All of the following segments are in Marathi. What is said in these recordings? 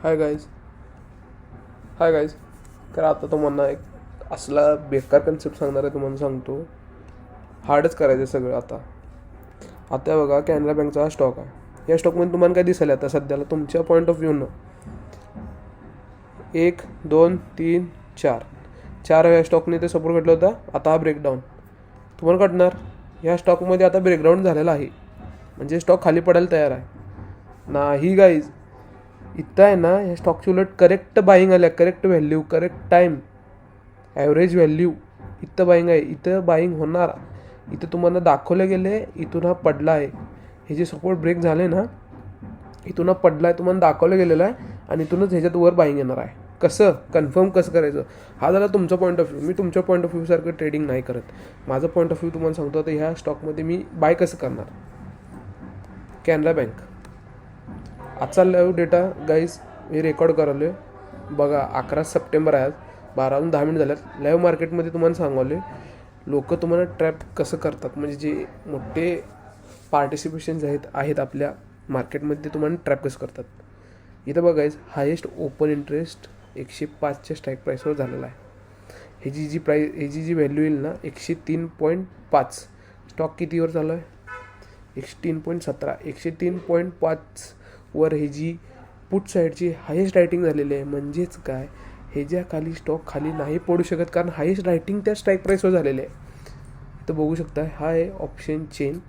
हाय गाईज तर आता तुम्हाला एक असला बेकार कन्सेप्ट सांगणार आहे. तुम्हाला सांगतो, हार्डच करायचं आहे सगळं. आता बघा, कॅनरा बँकचा हा स्टॉक आहे. या स्टॉकमध्ये तुम्हाला काय दिसेल आता सध्याला तुमच्या पॉईंट ऑफ व्ह्यूनं 1 2 3 4 या स्टॉकने ते सपोर्ट घडलं होता. आता हा ब्रेकडाऊन तुम्हाला कळणार. ह्या स्टॉकमध्ये आता ब्रेकडाऊन झालेला आहे, म्हणजे स्टॉक खाली पडायला तयार आहे. नाही गाईज, इथं आहे ना, ह्या स्टॉकची उलट करेक्ट बाईंग आल्या, correct value, correct time, average value इथं बाईंग आहे. इथं बाईंग होणार. इथं तुम्हाला दाखवले गेले, इथून हा पडला आहे. हे जे सपोर्ट ब्रेक झाले ना, इथून हा पडला आहे, तुम्हाला दाखवलं गेलेलं आहे. आणि इथूनच ह्याच्यात वर बाईंग येणार आहे. कसं कन्फर्म कसं करायचं, हा झाला तुमचा पॉईंट ऑफ व्ह्यू. मी तुमच्या पॉईंट ऑफ व्ह्यूसारखं ट्रेडिंग नाही करत. माझं पॉईंट ऑफ व्ह्यू तुम्हाला सांगतो. आता ह्या स्टॉकमध्ये मी बाय कसं करणार. कॅनरा बँक आजचा लाईव्ह डेटा गाईज मी रेकॉर्ड करालो आहे. बघा, 11 सप्टेंबर आहे आज, 12 वाजून 10 मिनिट झाल्यात. लाईव्ह मार्केटमध्ये तुम्हाला सांगवले लोक तुम्हाला ट्रॅप कसं करतात, म्हणजे जे मोठे पार्टिसिपेशन्स आहेत आपल्या मार्केटमध्ये, ते तुम्हाला ट्रॅप कसं करतात. इथं बघायचं, हायेस्ट ओपन इंटरेस्ट 105च्या स्ट्राईक प्राईसवर झालेला आहे. ह्याची जी व्हॅल्यू येईल ना 103.5. स्टॉक कितीवर चालू आहे, 103.17. 103.5 वर हे जी पुट साईडची हायेस्ट रायटिंग झालेली आहे. म्हणजेच काय, हे ज्या खाली स्टॉक खाली नाही पडू शकत, कारण हायेस्ट रायटिंग त्या स्ट्राईक प्राईसवर झालेले आहे. तर बघू शकता, हा आहे ऑप्शन चेन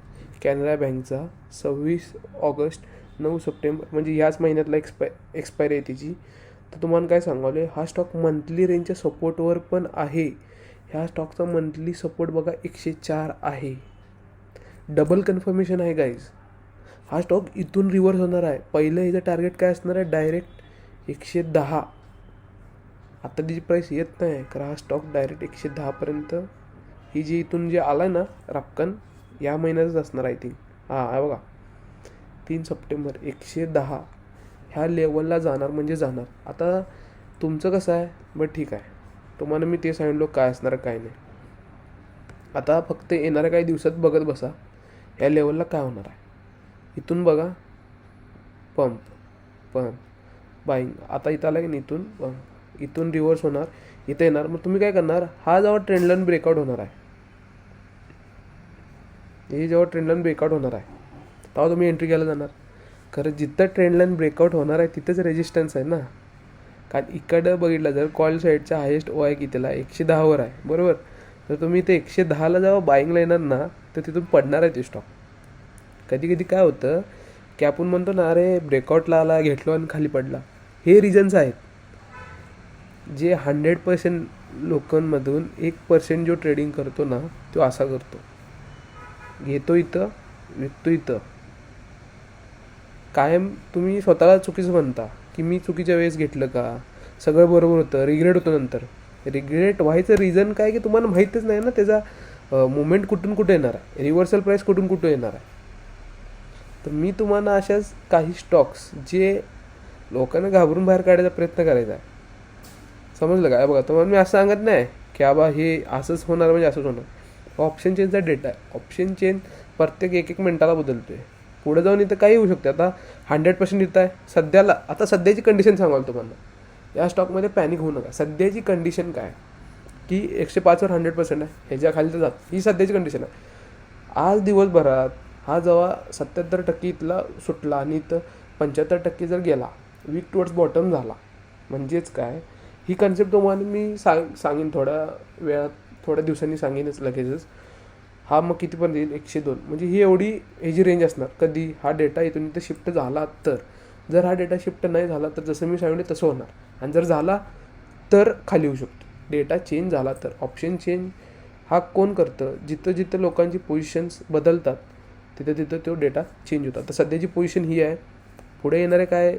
कॅनरा बँकचा. 26 ऑगस्ट 9 सप्टेंबर म्हणजे ह्याच महिन्यातला एक्सपायरी आहे तिची. तर तुम्हाला काय सांगावले, हा स्टॉक मंथली रेंजच्या सपोर्टवर पण आहे. ह्या स्टॉकचा मंथली सपोर्ट बघा 104 आहे. डबल कन्फर्मेशन आहे गाईज. हा स्टॉक इथून रिव्हर्स होणार आहे. पहिलं ह्याचं टार्गेट काय असणार आहे, डायरेक्ट 110. आता तिची प्राईस येत नाही, कारण हा स्टॉक डायरेक्ट 110पर्यंत ही जी इथून जे आला आहे ना रक्कन, या महिन्यातच असणार आय थिंक. हां बघा, 3 सप्टेंबर 110 ह्या लेवलला जाणार म्हणजे जाणार. आता तुमचं कसं आहे, बरं ठीक आहे, तुम्हाला मी ते सांगितलो काय असणार काय नाही. आता फक्त येणाऱ्या काही दिवसात बघत बसा ह्या लेवलला काय होणार आहे. इथून बघा, पंप बाईंग. आता इथं आला की नाही, इथून पंप, इथून रिव्हर्स होणार, इथं येणार. मग तुम्ही काय करणार, हा जेव्हा ट्रेंडलाईन ब्रेकआउट होणार आहे, हे जेव्हा ट्रेंडलाईन ब्रेकआउट होणार आहे तेव्हा तुम्ही एंट्री घ्यायला जाणार. खरं जिथं ट्रेंडलाईन ब्रेकआउट होणार आहे तिथंच रेजिस्टन्स आहे ना. कारण इकडं बघितलं जर कॉल साईडचा हायेस्ट ओ आहे कितीला, 110वर आहे बरोबर. तर तुम्ही ते 110ला जेव्हा बाईंगला येणार ना, तर तिथून पडणार आहे ते स्टॉक. कधी कधी काय होतं की आपण म्हणतो ना, अरे ब्रेकआउटला आला, घेतलो आणि खाली पडला. हे रिझन्स आहेत. जे 100% लोकांमधून 1% जो ट्रेडिंग करतो ना, तो असा करतो, घेतो इथं, विकतो इथं. कायम तुम्ही स्वतःला चुकीचं म्हणता की मी चुकीच्या वेळेस घेतलं का, सगळं बरोबर होतं, रिग्रेट होतं नंतर. रिग्रेट व्हायचं रिझन काय की तुम्हाला माहीतच नाही ना त्याचा मुवमेंट कुठून कुठे येणार आहे, रिव्हर्सल प्राईस कुठून कुठे येणार आहे. तर मी तुम्हाला अशाच काही स्टॉक्स जे लोकांना घाबरून बाहेर काढायचा प्रयत्न करायचा आहे, समजलं काय. बघा, तुम्हाला मी असं सांगत नाही की आबा हे असंच होणार म्हणजे असंच होणार. ऑप्शन चेनचा डेटा आहे. ऑप्शन चेन प्रत्येक 1 मिनिटाला बदलतो आहे. पुढे जाऊन इथं काही होऊ शकते. आता 100% येत आहे सध्याला. आता सध्याची कंडिशन सांगाल तुम्हाला, या स्टॉकमध्ये पॅनिक होऊ नका. सध्याची कंडिशन काय की 105वर 100% आहे, ह्याच्या खाली तर जात. ही सध्याची कंडिशन आहे. आज दिवसभरात हा जेव्हा 77% इथला सुटला आणि इथं 75% जर गेला, वीक टुवर्ड्स बॉटम झाला, म्हणजेच काय, ही कन्सेप्ट तुम्हाला मी सांगेन थोड्या दिवसांनी सांगेनच लगेचच. हा मग किती पण येईल, 102. म्हणजे ही एवढी ह्याची रेंज असणार. कधी हा डेटा इथून इथं शिफ्ट झाला तर. जर हा डेटा शिफ्ट नाही झाला तर जसं मी सांगितलं तसं होणार. आणि जर झाला तर खाली होऊ शकतो. डेटा चेंज झाला तर. ऑप्शन चेंज हा कोण करतं, जिथं जिथं लोकांची पोझिशन्स बदलतात तिथं तिथं तो डेटा चेंज होतात. तर सध्याची पोझिशन ही आहे. पुढे येणारे काय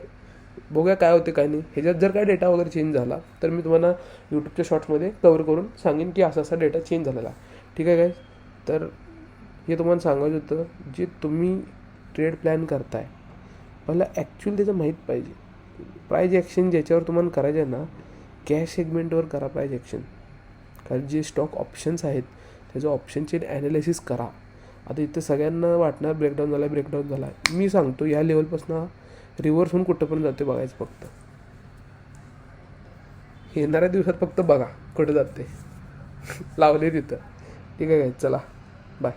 बघूया काय होते काय नाही. ह्याच्यात जर काय डेटा वगैरे चेंज झाला तर मी तुम्हाला यूट्यूबच्या शॉर्ट्समध्ये कवर करून सांगेन की असा डेटा चेंज झालेला. ठीक आहे काय. तर हे तुम्हाला सांगायचं होतं, जे तुम्ही ट्रेड प्लॅन करताय मला ॲक्च्युअली त्याचं माहीत पाहिजे. प्राईज ॲक्शन ज्याच्यावर तुम्हाला करायचं आहे ना, कॅश सेगमेंटवर करा प्राईज ॲक्शन. कारण जे स्टॉक ऑप्शन्स आहेत त्याचं ऑप्शनचे ॲनालिसिस करा. आता इथं सगळ्यांना वाटणार ब्रेकडाऊन झाला आहे. मी सांगतो या लेवलपासून रिव्हर्स होऊन कुठं पण जाते बघायचं फक्त. येणाऱ्या दिवसात फक्त बघा कुठे जाते. लावले तिथं. ठीक आहे guys, चला बाय.